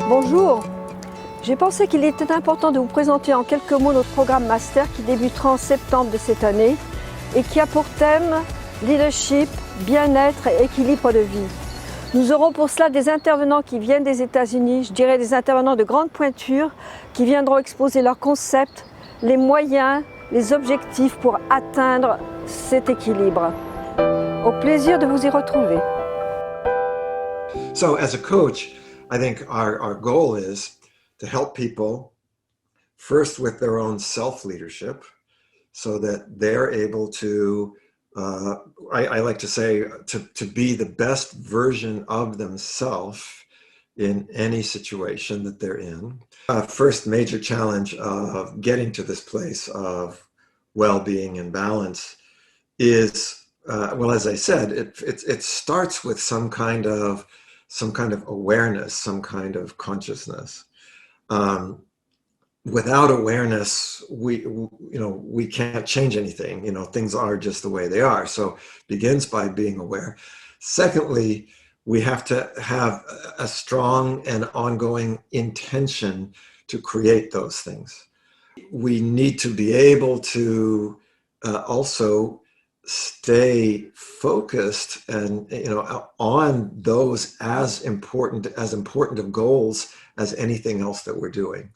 Bonjour, j'ai pensé qu'il était important de vous présenter en quelques mots notre programme master qui débutera en septembre de cette année et qui a pour thème leadership, bien-être et équilibre de vie. Nous aurons pour cela des intervenants qui viennent des États-Unis, je dirais des intervenants de grande pointure qui viendront exposer leurs concepts, les moyens, les objectifs pour atteindre cet équilibre. Au plaisir de vous y retrouver. So as a coach, I think our goal is to help people first with their own self-leadership so that they're able to, I like to say, to be the best version of themselves in any situation that they're in. First major challenge of getting to this place of well-being and balance is, well, as I said, it starts with some kind of awareness, some kind of consciousness. Without awareness, we can't change anything. Things are just the way they are. So it begins by being aware. Secondly, we have to have a strong and ongoing intention to create those things. We need to be able to also stay focused and on those as important of goals as anything else that we're doing.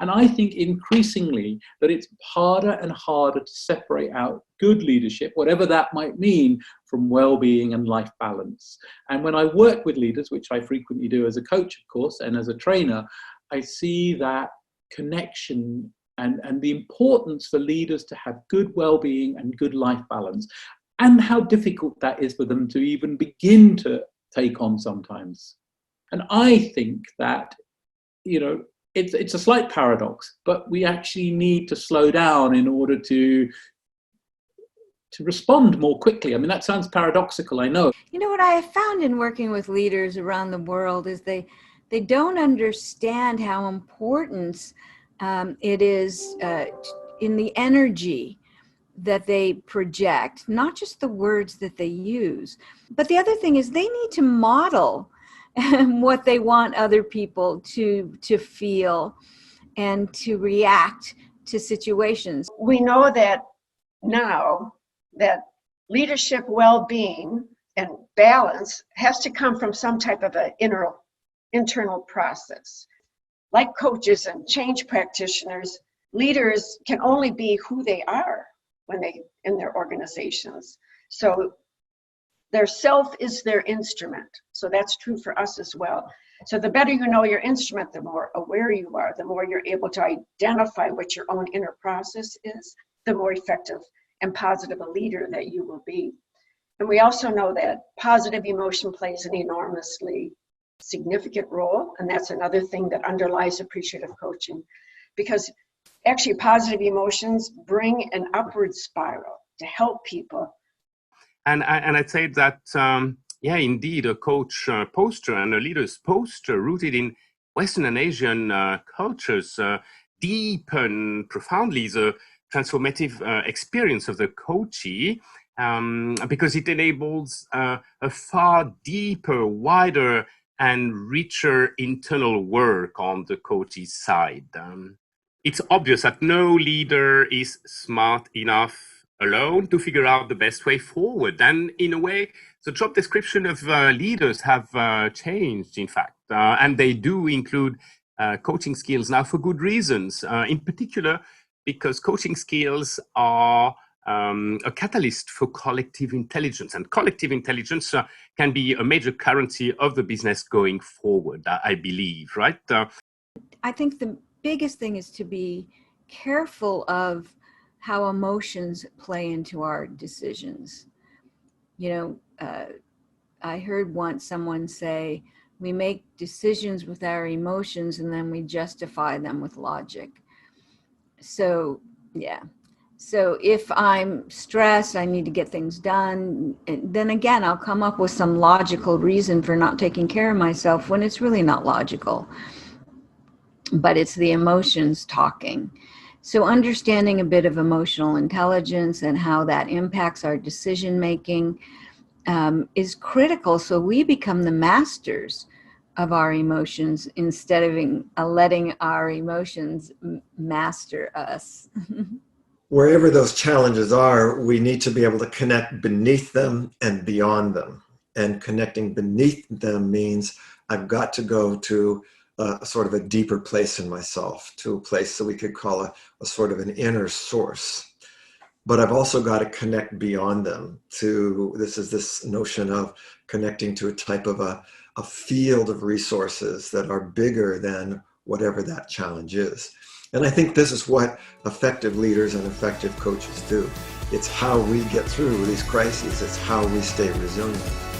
And I think increasingly that it's harder and harder to separate out good leadership, whatever that might mean, from well-being and life balance. And when I work with leaders, which I frequently do as a coach, of course, and as a trainer, I see that connection and the importance for leaders to have good well-being and good life balance, and how difficult that is for them to even begin to take on sometimes. And I think that, it's a slight paradox, but we actually need to slow down in order to respond more quickly. I mean, that sounds paradoxical, I know. What I have found in working with leaders around the world is they don't understand how important it is in the energy that they project, not just the words that they use. But the other thing is they need to model what they want other people to feel and to react to situations. We know that now that leadership, well-being, and balance has to come from some type of an internal process. Like coaches and change practitioners, leaders can only be who they are when they in their organizations. So their self is their instrument. So that's true for us as well. So the better you know your instrument, the more aware you are, the more you're able to identify what your own inner process is, the more effective and positive a leader that you will be. And we also know that positive emotion plays an enormously significant role, and that's another thing that underlies appreciative coaching, because actually positive emotions bring an upward spiral to help people. And I'd say that, indeed, a coach posture and a leader's posture rooted in Western and Asian cultures deepen profoundly the transformative experience of the coachee, because it enables a far deeper, wider, and richer internal work on the coachee's side. It's obvious that no leader is smart enough alone to figure out the best way forward. And in a way, the job description of leaders have changed, in fact, and they do include coaching skills now for good reasons, in particular because coaching skills are a catalyst for collective intelligence, and collective intelligence can be a major currency of the business going forward, I believe, right? I think the biggest thing is to be careful of how emotions play into our decisions. I heard once someone say, we make decisions with our emotions and then we justify them with logic. So, yeah. So if I'm stressed, I need to get things done. And then again, I'll come up with some logical reason for not taking care of myself when it's really not logical. But it's the emotions talking. So understanding a bit of emotional intelligence and how that impacts our decision making is critical, so we become the masters of our emotions instead of letting our emotions master us. Wherever those challenges are, we need to be able to connect beneath them and beyond them. And connecting beneath them means I've got to go to sort of a deeper place in myself, to a place that we could call a sort of an inner source. But I've also got to connect beyond them to, this notion of connecting to a type of a field of resources that are bigger than whatever that challenge is. And I think this is what effective leaders and effective coaches do. It's how we get through these crises. It's how we stay resilient.